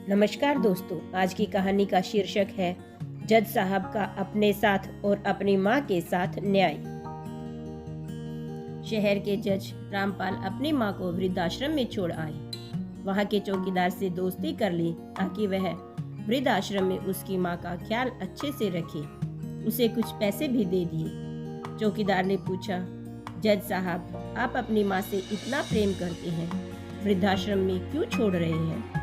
नमस्कार दोस्तों, आज की कहानी का शीर्षक है जज साहब का अपने साथ और अपनी माँ के साथ न्याय। शहर के जज रामपाल अपनी माँ को वृद्धाश्रम में छोड़ आए। वहाँ के चौकीदार से दोस्ती कर ली ताकि वह वृद्धाश्रम में उसकी माँ का ख्याल अच्छे से रखे। उसे कुछ पैसे भी दे दिए। चौकीदार ने पूछा, जज साहब, आप अपनी माँ से इतना प्रेम करते हैं, वृद्धाश्रम में क्यों छोड़ रहे हैं?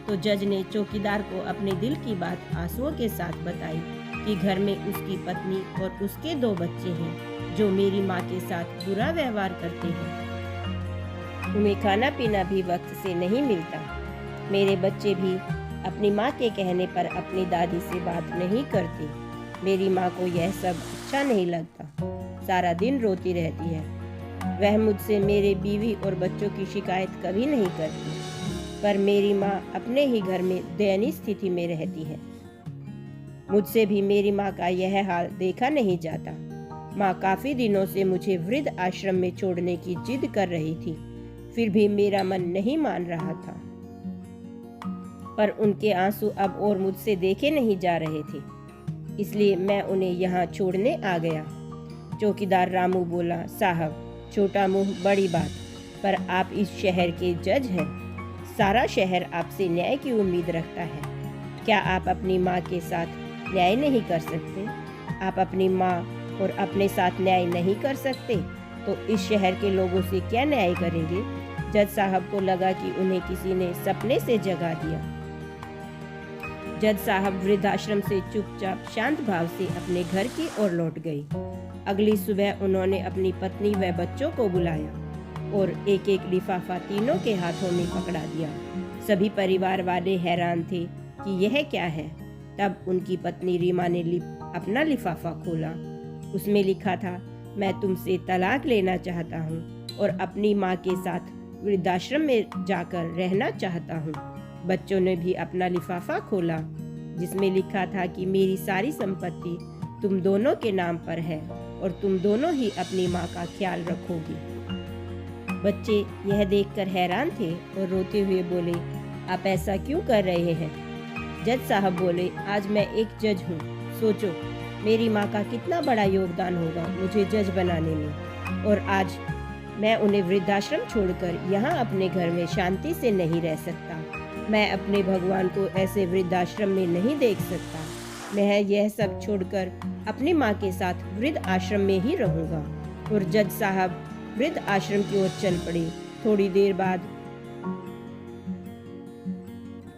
तो जज ने चौकीदार को अपने दिल की बात आंसुओं के साथ बताई कि घर में उसकी पत्नी और उसके 2 बच्चे हैं जो मेरी माँ के साथ बुरा व्यवहार करते हैं। उन्हें खाना पीना भी वक्त से नहीं मिलता। मेरे बच्चे भी अपनी माँ के कहने पर अपनी दादी से बात नहीं करते। मेरी माँ को यह सब अच्छा नहीं लगता। सारा दिन रोती रहती है। वह मुझसे मेरे बीवी और बच्चों की शिकायत कभी नहीं करती, पर मेरी माँ अपने ही घर में दयनीय स्थिति में रहती है। मुझसे भी मेरी माँ का यह हाल देखा नहीं जाता। माँ काफी दिनों से मुझे वृद्ध आश्रम में छोड़ने की जिद कर रही थी, फिर भी मेरा मन नहीं मान रहा था। पर उनके आंसू अब और मुझसे देखे नहीं जा रहे थे, इसलिए मैं उन्हें यहाँ छोड़ने आ गया। चौकीदार रामू बोला, साहब, छोटा मुंह बड़ी बात, पर आप इस शहर के जज हैं। सारा शहर आपसे न्याय की उम्मीद रखता है। क्या आप अपनी माँ के साथ न्याय नहीं कर सकते? आप अपनी माँ और अपने साथ न्याय नहीं कर सकते तो इस शहर के लोगों से क्या न्याय करेंगे? जज साहब को लगा कि उन्हें किसी ने सपने से जगा दिया। जज साहब वृद्धाश्रम से चुपचाप शांत भाव से अपने घर की ओर लौट गई। अगली सुबह उन्होंने अपनी पत्नी व बच्चों को बुलाया और एक एक लिफाफा तीनों के हाथों में पकड़ा दिया। सभी परिवार वाले हैरान थे कि यह क्या है। तब उनकी पत्नी रीमा ने अपना लिफाफा खोला। उसमें लिखा था, मैं तुमसे तलाक लेना चाहता हूँ और अपनी माँ के साथ वृद्धाश्रम में जाकर रहना चाहता हूँ। बच्चों ने भी अपना लिफाफा खोला जिसमें लिखा था कि मेरी सारी संपत्ति तुम दोनों के नाम पर है और तुम दोनों ही अपनी माँ का ख्याल रखोगी। बच्चे यह देखकर हैरान थे और रोते हुए बोले, आप ऐसा क्यों कर रहे हैं? जज साहब बोले, आज मैं एक जज हूँ। सोचो, मेरी माँ का कितना बड़ा योगदान होगा मुझे जज बनाने में, और आज मैं उन्हें वृद्धाश्रम छोड़कर यहाँ अपने घर में शांति से नहीं रह सकता। मैं अपने भगवान को ऐसे वृद्धाश्रम में नहीं देख सकता। मैं यह सब छोड़कर अपनी माँ के साथ वृद्ध आश्रम में ही रहूँगा। और जज साहब वृद्ध आश्रम की ओर चल पड़े। थोड़ी देर बाद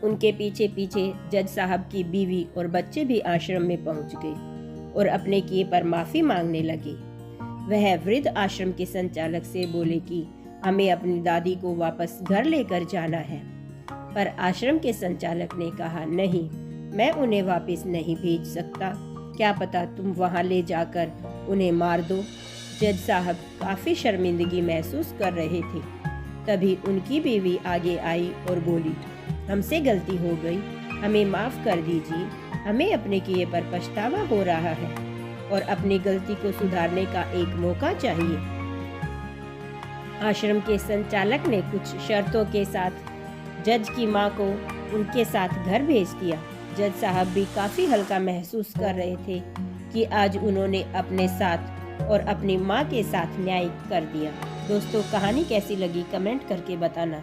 उनके पीछे पीछे जज साहब की बीवी और बच्चे भी आश्रम में पहुंच गए और अपने किए पर माफी मांगने लगे। वह वृद्ध आश्रम के संचालक से बोले कि हमें अपनी दादी को वापस घर लेकर जाना है। पर आश्रम के संचालक ने कहा, नहीं, मैं उन्हें वापस नहीं भेज सकता। क्या पता तुम वहां ले जाकर उन्हें मार दो। जज साहब काफी शर्मिंदगी महसूस कर रहे थे। तभी उनकी बीवी आगे आई और बोली, हमसे गलती हो गई, हमें माफ कर दीजिए। हमें अपने किए पर पछतावा हो रहा है और अपनी गलती को सुधारने का एक मौका चाहिए। आश्रम के संचालक ने कुछ शर्तों के साथ जज की मां को उनके साथ घर भेज दिया। जज साहब भी काफी हल्का महसूस कर रहे थे कि आज उन्होंने अपने साथ और अपनी माँ के साथ न्याय कर दिया। दोस्तों, कहानी कैसी लगी कमेंट करके बताना।